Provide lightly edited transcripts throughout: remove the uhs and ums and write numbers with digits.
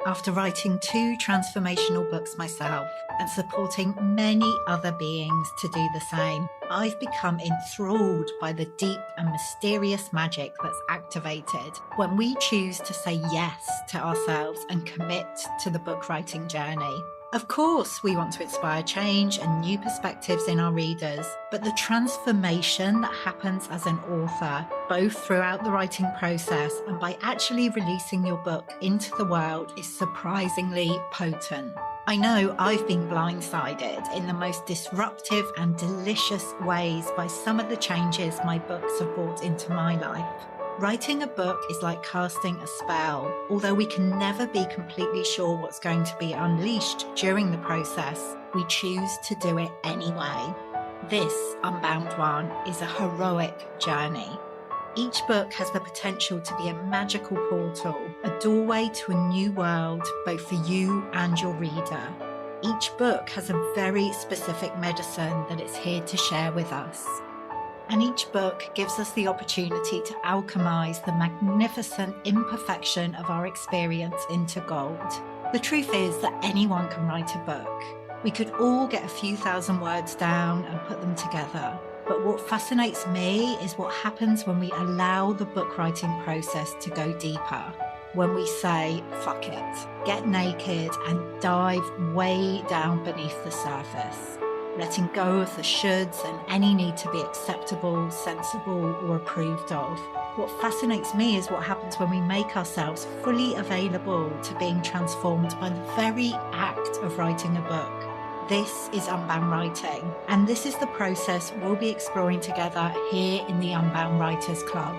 After writing 2 transformational books myself and supporting many other beings to do the same, I've become enthralled by the deep and mysterious magic that's activated when we choose to say yes to ourselves and commit to the book writing journey. Of course, we want to inspire change and new perspectives in our readers, but the transformation that happens as an author, both throughout the writing process and by actually releasing your book into the world, is surprisingly potent. I know I've been blindsided in the most disruptive and delicious ways by some of the changes my books have brought into my life. Writing a book is like casting a spell. Although we can never be completely sure what's going to be unleashed during the process, we choose to do it anyway. This Unbound one is a heroic journey. Each book has the potential to be a magical portal, a doorway to a new world, both for you and your reader. Each book has a very specific medicine that it's here to share with us. And each book gives us the opportunity to alchemize the magnificent imperfection of our experience into gold. The truth is that anyone can write a book. We could all get a few thousand words down and put them together. But what fascinates me is what happens when we allow the book writing process to go deeper. When we say, fuck it, get naked and dive way down beneath the surface. Letting go of the shoulds and any need to be acceptable, sensible, or approved of. What fascinates me is what happens when we make ourselves fully available to being transformed by the very act of writing a book. This is Unbound Writing, and this is the process we'll be exploring together here in the Unbound Writers Club.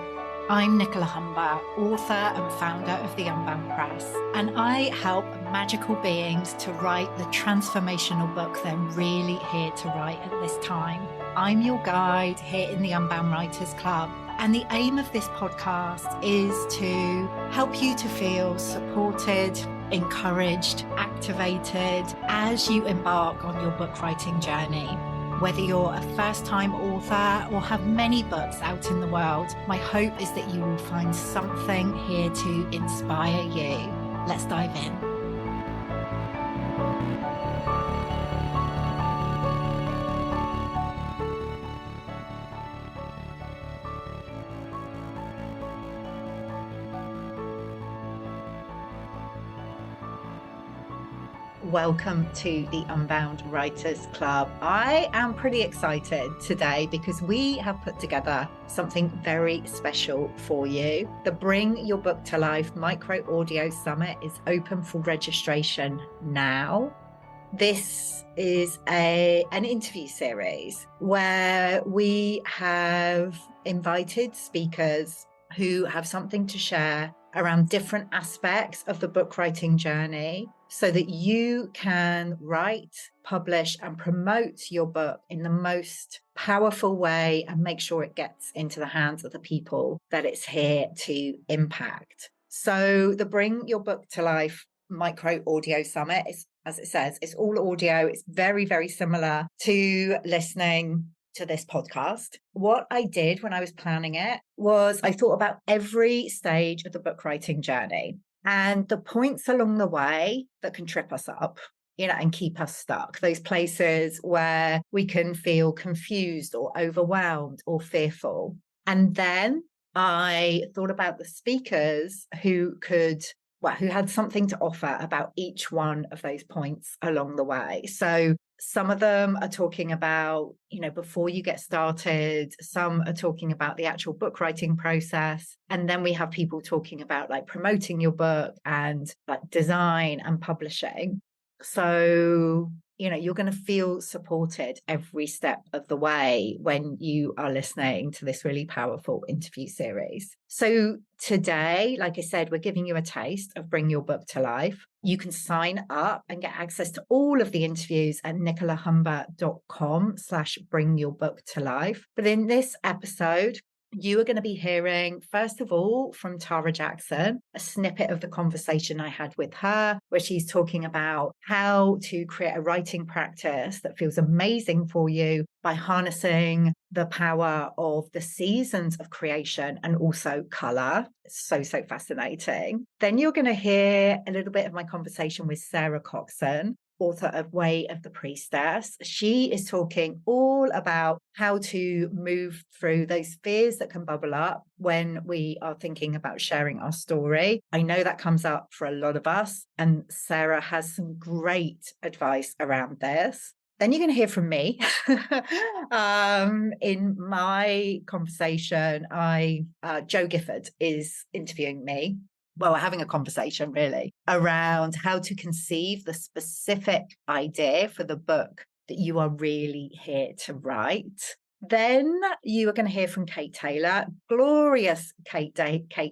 I'm Nicola Humber, author and founder of the Unbound Press, and I help magical beings to write the transformational book they're really here to write at this time. I'm your guide here in the Unbound Writers Club, and the aim of this podcast is to help you to feel supported, encouraged, activated as you embark on your book writing journey. Whether you're a first-time author or have many books out in the world, my hope is that you will find something here to inspire you. Let's dive in. Welcome to the Unbound Writers Club. I am pretty excited today because we have put together something very special for you. The Bring Your Book to Life Micro Audio Summit is open for registration now. This is an interview series where we have invited speakers who have something to share around different aspects of the book writing journey so that you can write, publish, and promote your book in the most powerful way and make sure it gets into the hands of the people that it's here to impact. So the Bring Your Book to Life Micro Audio Summit is, as it says, it's all audio. It's very, very similar to listening to this podcast. What I did when I was planning it was I thought about every stage of the book writing journey and the points along the way that can trip us up, and keep us stuck. Those places where we can feel confused or overwhelmed or fearful. And then I thought about the speakers who had something to offer about each one of those points along the way. So some of them are talking about, before you get started. Some are talking about the actual book writing process. And then we have people talking about like promoting your book and like design and publishing. So, you're going to feel supported every step of the way when you are listening to this really powerful interview series. So today, like I said, we're giving you a taste of Bring Your Book to Life. You can sign up and get access to all of the interviews at nicolahumber.com/bringyourbook to life. But in this episode, You are going to be hearing, first of all, from Tara Jackson, a snippet of the conversation I had with her, where she's talking about how to create a writing practice that feels amazing for you by harnessing the power of the seasons of creation and also color. It's so, so fascinating. Then you're going to hear a little bit of my conversation with Sarah Coxon, author of Way of the Priestess. She is talking all about how to move through those fears that can bubble up when we are thinking about sharing our story. I know that comes up for a lot of us, and Sarah has some great advice around this. Then you're going to hear from me. In my conversation, Joe Gifford is interviewing me. Well, we're having a conversation really around how to conceive the specific idea for the book that you are really here to write. Then you are going to hear from Kate Taylor, glorious Kate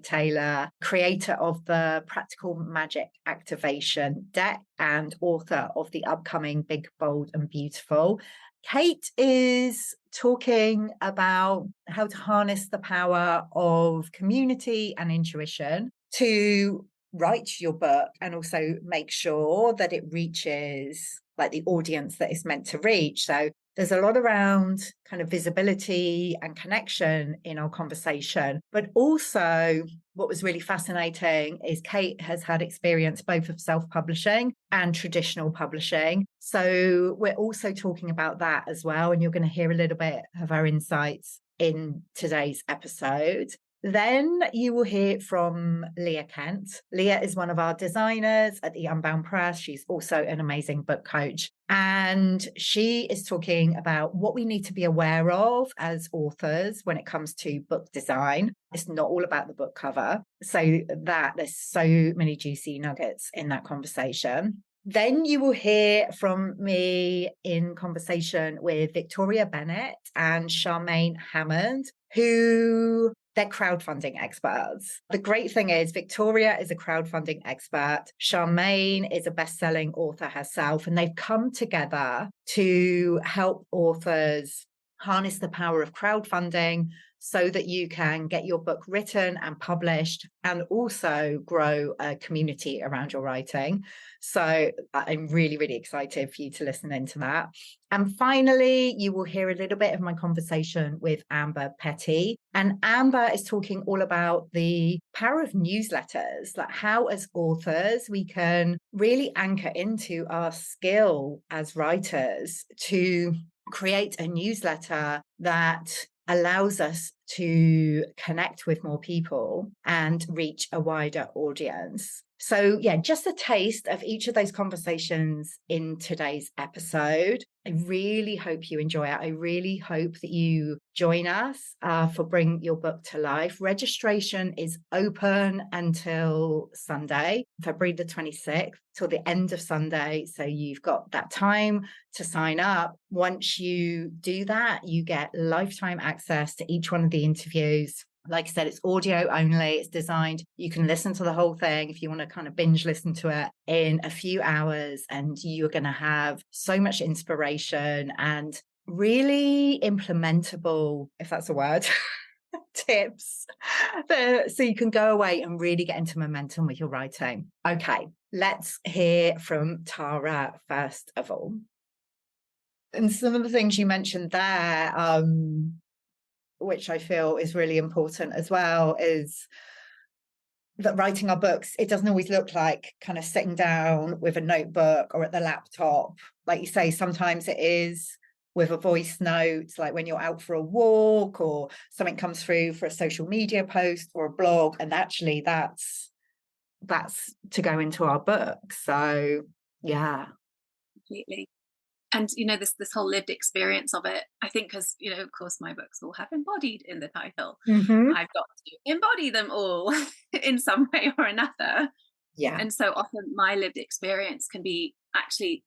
Taylor, creator of the Practical Magic Activation deck and author of the upcoming Big, Bold and Beautiful. Kate is talking about how to harness the power of community and intuition to write your book and also make sure that it reaches like the audience that it's meant to reach. So there's a lot around kind of visibility and connection in our conversation, but also what was really fascinating is Kate has had experience both of self-publishing and traditional publishing. So we're also talking about that as well. And you're going to hear a little bit of our insights in today's episode. Then you will hear from Leah Kent. Leah is one of our designers at the Unbound Press. She's also an amazing book coach. And she is talking about what we need to be aware of as authors when it comes to book design. It's not all about the book cover. So that there's so many juicy nuggets in that conversation. Then you will hear from me in conversation with Victoria Bennett and Charmaine Hammond, who they're crowdfunding experts. The great thing is Victoria is a crowdfunding expert. Charmaine is a best-selling author herself, and they've come together to help authors harness the power of crowdfunding so that you can get your book written and published and also grow a community around your writing. So I'm really, really excited for you to listen into that. And finally, you will hear a little bit of my conversation with Amber Petty. And Amber is talking all about the power of newsletters, like how as authors we can really anchor into our skill as writers to create a newsletter that allows us to connect with more people and reach a wider audience. So yeah, just a taste of each of those conversations in today's episode. I really hope you enjoy it. I really hope that you join us for Bring Your Book to Life. Registration is open until Sunday, February the 26th, till the end of Sunday. So you've got that time to sign up. Once you do that, you get lifetime access to each one of the interviews. Like I said, it's audio only. It's designed. You can listen to the whole thing if you want to kind of binge listen to it in a few hours, and you're going to have so much inspiration and really implementable, if that's a word, tips. So you can go away and really get into momentum with your writing. Okay, let's hear from Tara first of all. And some of the things you mentioned there, which I feel is really important as well, is that writing our books, it doesn't always look like kind of sitting down with a notebook or at the laptop. Like you say, sometimes it is with a voice note, like when you're out for a walk or something comes through for a social media post or a blog, and actually that's to go into our book. So yeah. Completely. And this whole lived experience of it, I think, because of course my books all have embodied in the title. Mm-hmm. I've got to embody them all in some way or another. Yeah. And so often my lived experience can be actually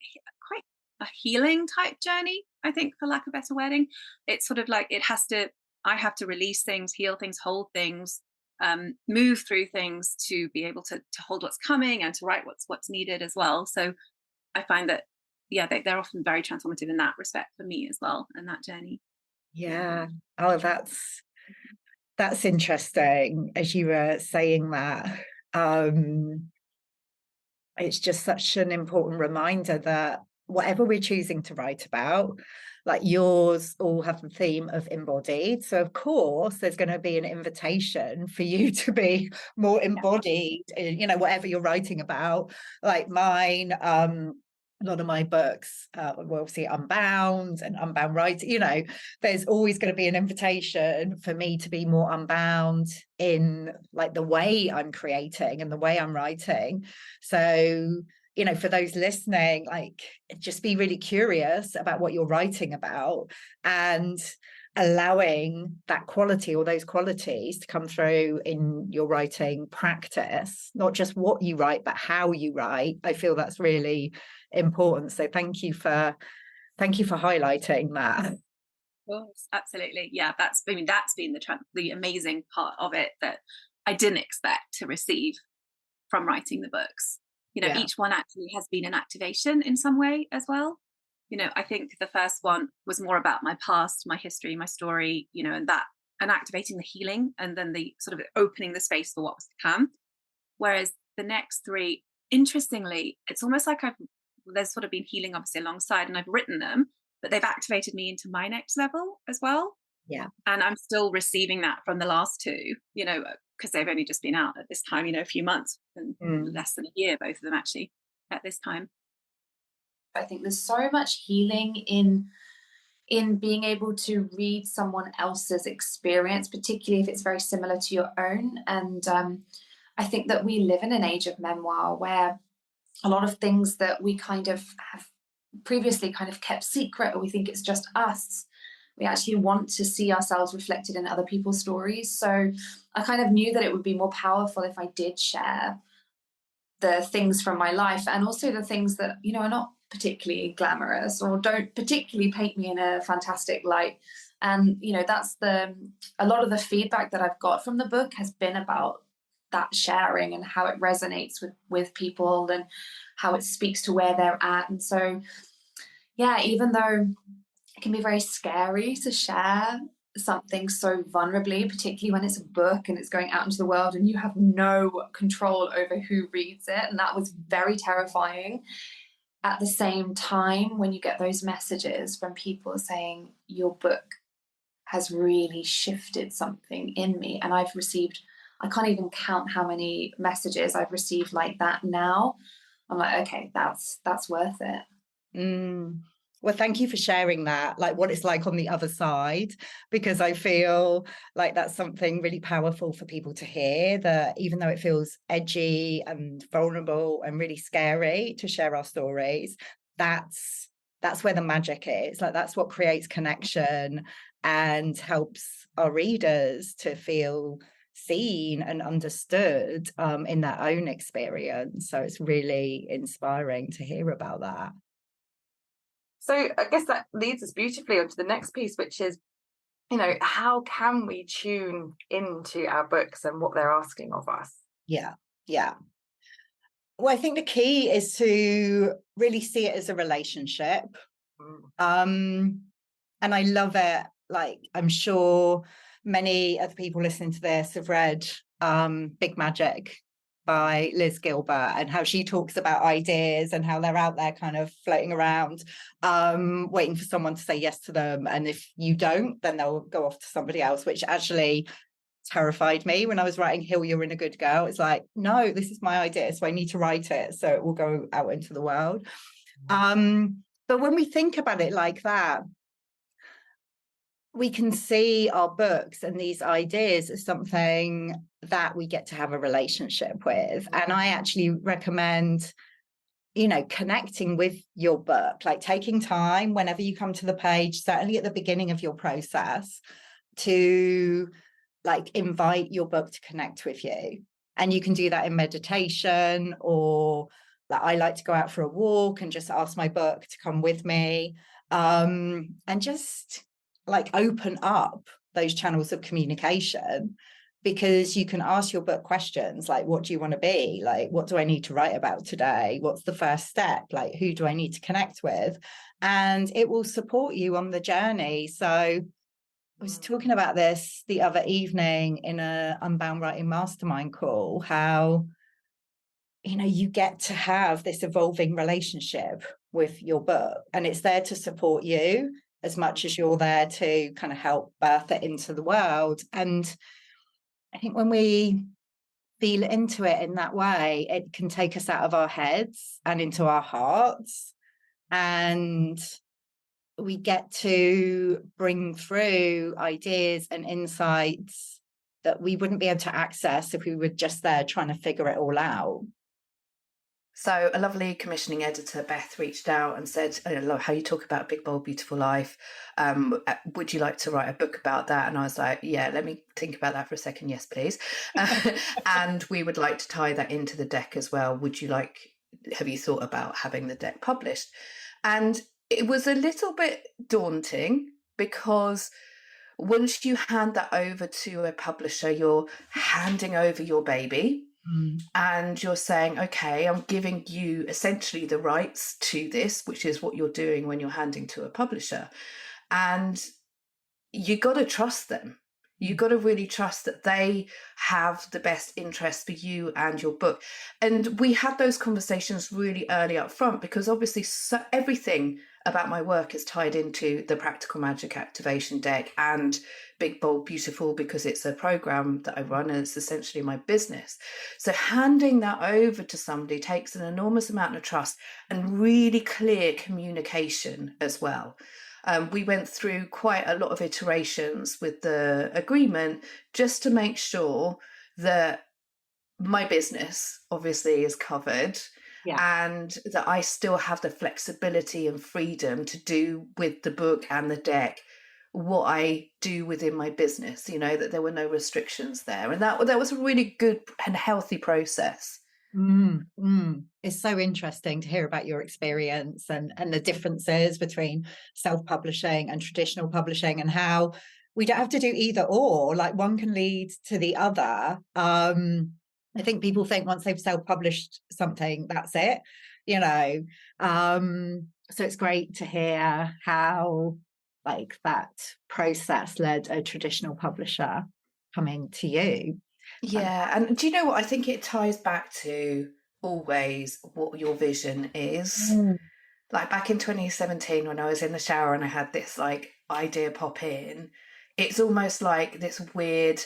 quite a healing type journey, I think, for lack of better wording. It's sort of like I have to release things, heal things, hold things, move through things to be able to hold what's coming and to write what's needed as well. So I find that they're often very transformative in that respect for me as well, and that journey. Yeah. Oh, that's That's interesting, as you were saying that. It's just such an important reminder that whatever we're choosing to write about, like yours all have the theme of embodied. So of course there's going to be an invitation for you to be more embodied in, you know, whatever you're writing about. Like mine, a lot of my books, well, obviously Unbound and Unbound writing, you know, there's always going to be an invitation for me to be more unbound in like the way I'm creating and the way I'm writing. So, you know, for those listening, like just be really curious about what you're writing about and allowing that quality or those qualities to come through in your writing practice, not just what you write, but how you write. I feel that's really important. So thank you for highlighting that. Of course, absolutely. Yeah, that's been the amazing part of it that I didn't expect to receive from writing the books. You know, Yeah. each one actually has been an activation in some way as well. You know, I think the first one was more about my past, my history, my story, you know, and activating the healing, and then the sort of opening the space for what was to come. Whereas the next three, interestingly, it's almost like there's sort of been healing obviously alongside, and I've written them, but they've activated me into my next level as well. Yeah. And I'm still receiving that from the last two, you know, because they've only just been out at this time, you know, a few months and less than a year, both of them actually at this time. I think there's so much healing in being able to read someone else's experience, particularly if it's very similar to your own. And I think that we live in an age of memoir where a lot of things that we kind of have previously kind of kept secret, or we think it's just us, we actually want to see ourselves reflected in other people's stories. So I kind of knew that it would be more powerful if I did share the things from my life, and also the things that, you know, are not particularly glamorous or don't particularly paint me in a fantastic light. And, you know, that's a lot of the feedback that I've got from the book has been about that sharing and how it resonates with people and how it speaks to where they're at. And so, yeah, even though it can be very scary to share something so vulnerably, particularly when it's a book and it's going out into the world and you have no control over who reads it, and that was very terrifying. At the same time, when you get those messages from people saying your book has really shifted something in me, and I've received, I can't even count how many messages I've received like that now, I'm like, okay, that's worth it. Well, thank you for sharing that, like what it's like on the other side, because I feel like that's something really powerful for people to hear, that even though it feels edgy and vulnerable and really scary to share our stories, that's where the magic is. Like that's what creates connection and helps our readers to feel seen and understood in their own experience. So it's really inspiring to hear about that. So I guess that leads us beautifully onto the next piece, which is, you know, how can we tune into our books and what they're asking of us? Yeah. Well, I think the key is to really see it as a relationship. And I love it. Like, I'm sure many of the people listening to this have read Big Magic by Liz Gilbert, and how she talks about ideas and how they're out there kind of floating around, waiting for someone to say yes to them. And if you don't, then they'll go off to somebody else, which actually terrified me when I was writing Hill, You're in a Good Girl. It's like, no, this is my idea, so I need to write it so it will go out into the world. But when we think about it like that, we can see our books and these ideas as something that we get to have a relationship with. And I actually recommend, you know, connecting with your book, like taking time whenever you come to the page, certainly at the beginning of your process, to like invite your book to connect with you. And you can do that in meditation, or like I like to go out for a walk and just ask my book to come with me, and just like open up those channels of communication, because you can ask your book questions like, what do you want to be? Like, what do I need to write about today? What's the first step? Like, who do I need to connect with? And it will support you on the journey. So was talking about this the other evening in a Unbound Writing Mastermind call, how, you know, you get to have this evolving relationship with your book, and it's there to support you as much as you're there to kind of help birth it into the world. And I think when we feel into it in that way, it can take us out of our heads and into our hearts. And we get to bring through ideas and insights that we wouldn't be able to access if we were just there trying to figure it all out. So a lovely commissioning editor, Beth, reached out and said, I love how you talk about Big, Bold, Beautiful Life. Would you like to write a book about that? And I was like, yeah, let me think about that for a second. Yes, please. And we would like to tie that into the deck as well. Have you thought about having the deck published? And it was a little bit daunting, because once you hand that over to a publisher, you're handing over your baby. And you're saying, okay, I'm giving you essentially the rights to this, which is what you're doing when you're handing to a publisher. And you got to trust them. You got to really trust that they have the best interest for you and your book. And we had those conversations really early up front, because obviously everything about my work is tied into the Practical Magic Activation deck and Big, Bold, Beautiful, because it's a program that I run and it's essentially my business. So handing that over to somebody takes an enormous amount of trust and really clear communication as well. We went through quite a lot of iterations with the agreement just to make sure that my business obviously is covered, and that I still have the flexibility and freedom to do with the book and the deck what I do within my business, you know, that there were no restrictions there. And that was a really good and healthy process. It's so interesting to hear about your experience and the differences between self-publishing and traditional publishing, and how we don't have to do either or, like one can lead to the other. I think people think once they've self-published something, that's it, you know. So it's great to hear how like that process led a traditional publisher coming to you. Yeah. And do you know what? I think it ties back to always what your vision is. Like back in 2017, when I was in the shower and I had this like idea pop in, it's almost like this weird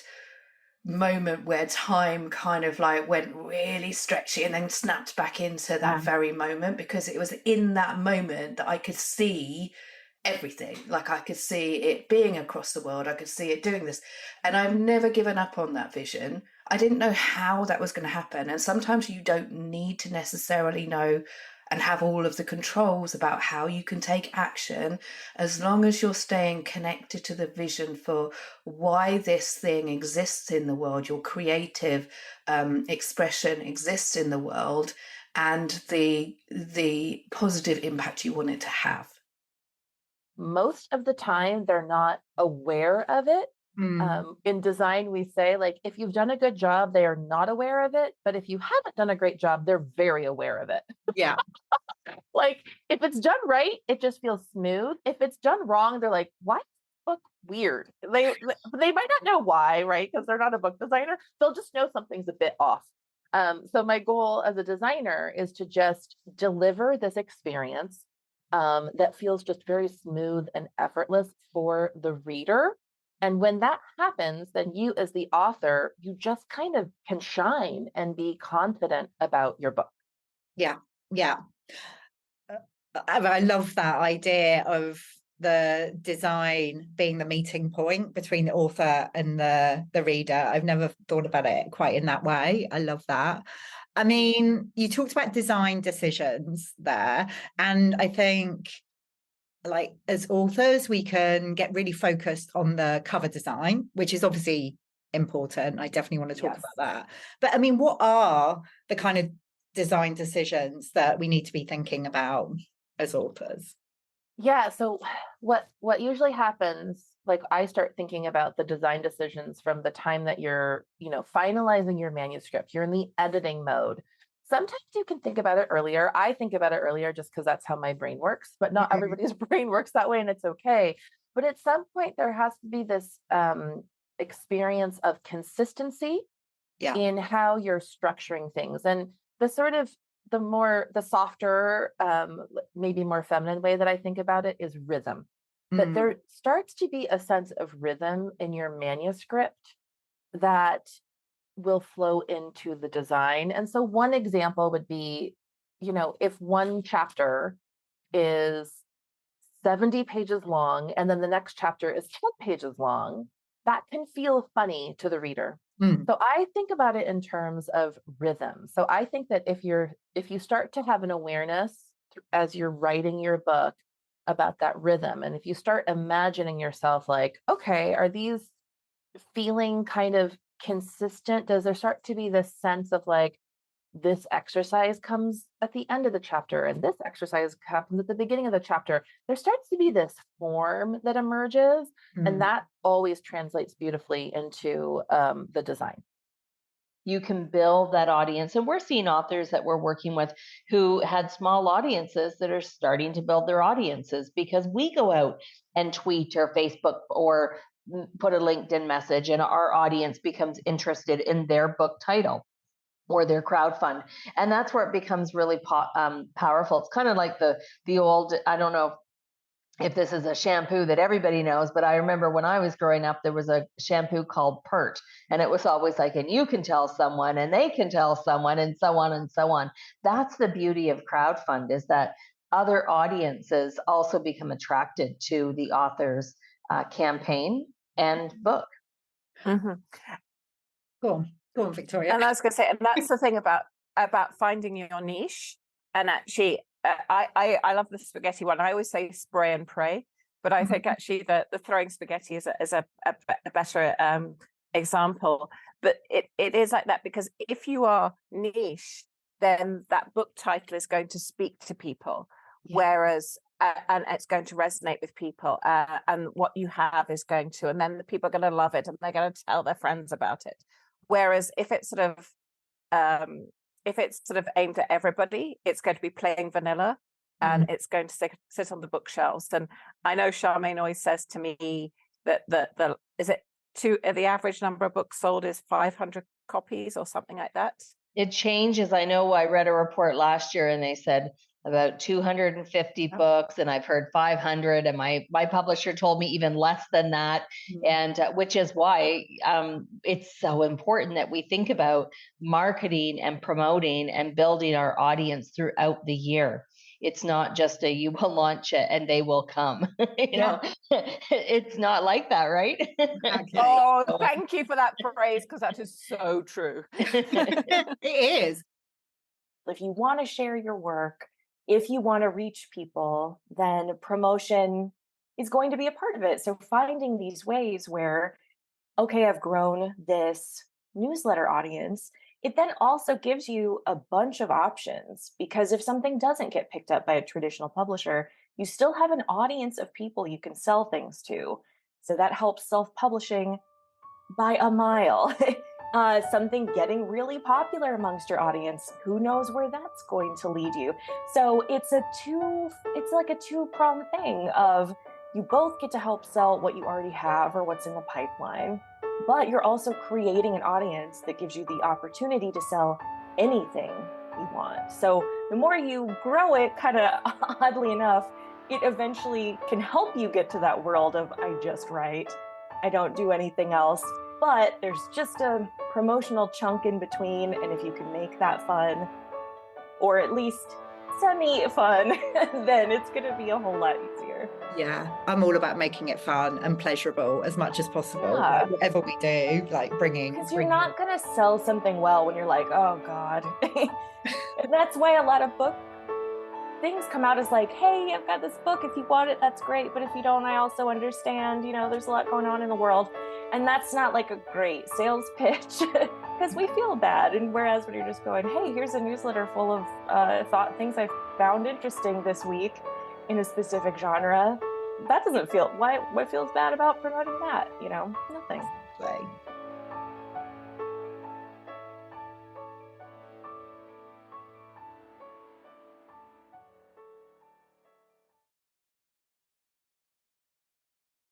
moment where time kind of like went really stretchy and then snapped back into that very moment, because it was in that moment that I could see everything. Like I could see it being across the world, I could see it doing this, and I've never given up on that vision. I didn't know how that was going to happen, and sometimes you don't need to necessarily know and have all of the controls about how you can take action, as long as you're staying connected to the vision for why this thing exists in the world, your creative expression exists in the world, and the positive impact you want it to have. Most of the time, they're not aware of it. In design, we say, like, if you've done a good job, they are not aware of it. But if you haven't done a great job, they're very aware of it. Yeah. Like, if it's done right, it just feels smooth. If it's done wrong, they're like, why is this book weird? They might not know why, right? Because they're not a book designer. They'll just know something's a bit off. So my goal as a designer is to just deliver this experience that feels just very smooth and effortless for the reader. And when that happens, then you as the author, you just kind of can shine and be confident about your book. Yeah. I love that idea of the design being the meeting point between the author and the reader. I've never thought about it quite in that way. I love that. I mean, you talked about design decisions there, and I think, like, as authors, we can get really focused on the cover design, which is obviously important. I definitely want to talk about that. But I mean, what are the kind of design decisions that we need to be thinking about as authors? Yeah. So what usually happens, like, I start thinking about the design decisions from the time that you're, finalizing your manuscript. You're in the editing mode. Sometimes you can think about it earlier. I think about it earlier just because that's how my brain works, but not everybody's brain works that way, and it's okay. But at some point, there has to be this experience of consistency in how you're structuring things. And the sort of the softer, maybe more feminine way that I think about it is rhythm. That there starts to be a sense of rhythm in your manuscript that will flow into the design. And so one example would be, if one chapter is 70 pages long and then the next chapter is 10 pages long, that can feel funny to the reader. So I think about it in terms of rhythm. So I think that if you start to have an awareness as you're writing your book about that rhythm, and if you start imagining yourself like, okay, are these feeling kind of consistent? Does there start to be this sense of like, this exercise comes at the end of the chapter and this exercise happens at the beginning of the chapter? There starts to be this form that emerges, and that always translates beautifully into the design. You can build that audience. And we're seeing authors that we're working with who had small audiences that are starting to build their audiences because we go out and tweet or Facebook or put a LinkedIn message, and our audience becomes interested in their book title or their crowdfund. And that's where it becomes really powerful. It's kind of like the old, I don't know if this is a shampoo that everybody knows, but I remember when I was growing up, there was a shampoo called Pert, and it was always like, and you can tell someone and they can tell someone, and so on and so on. That's the beauty of crowdfund, is that other audiences also become attracted to the author's campaign and book. Go on, Victoria. And I was going to say, and that's the thing about finding your niche. And actually, I love the spaghetti one. I always say spray and pray, but I think actually the throwing spaghetti is a better example. But it is like that, because if you are niche, then that book title is going to speak to people, whereas and it's going to resonate with people, and what you have is going to, and then the people are going to love it and they're going to tell their friends about it. Whereas if it's sort of aimed at everybody, it's going to be plain vanilla, and it's going to sit on the bookshelves. And I know Charmaine always says to me that the average number of books sold is 500 copies or something like that. It changes. I know I read a report last year and they said about 250 books, and I've heard 500, and my publisher told me even less than that. And which is why it's so important that we think about marketing and promoting and building our audience throughout the year. It's not just you will launch it and they will come. you know, it's not like that, right? Exactly. Oh, thank you for that phrase, because that is so true. It is. If you want to share your work, if you want to reach people, then promotion is going to be a part of it. So finding these ways where, okay, I've grown this newsletter audience, it then also gives you a bunch of options, because if something doesn't get picked up by a traditional publisher, you still have an audience of people you can sell things to. So that helps self-publishing by a mile. Something getting really popular amongst your audience, who knows where that's going to lead you. So it's like a two-pronged thing of, you both get to help sell what you already have or what's in the pipeline, but you're also creating an audience that gives you the opportunity to sell anything you want. So the more you grow it, kind of oddly enough, it eventually can help you get to that world of, I just write, I don't do anything else. But there's just a promotional chunk in between, and if you can make that fun, or at least semi-fun, then it's going to be a whole lot easier. Yeah, I'm all about making it fun and pleasurable as much as possible. Yeah. Like, whatever we do, like bringing. Because you're not going to sell something well when you're like, oh God. And that's why a lot of book things come out as like, hey, I've got this book. If you want it, that's great. But if you don't, I also understand, there's a lot going on in the world. And that's not like a great sales pitch, because we feel bad. And whereas when you're just going, hey, here's a newsletter full of things I found interesting this week in a specific genre, that doesn't feel, what feels bad about promoting that? Nothing.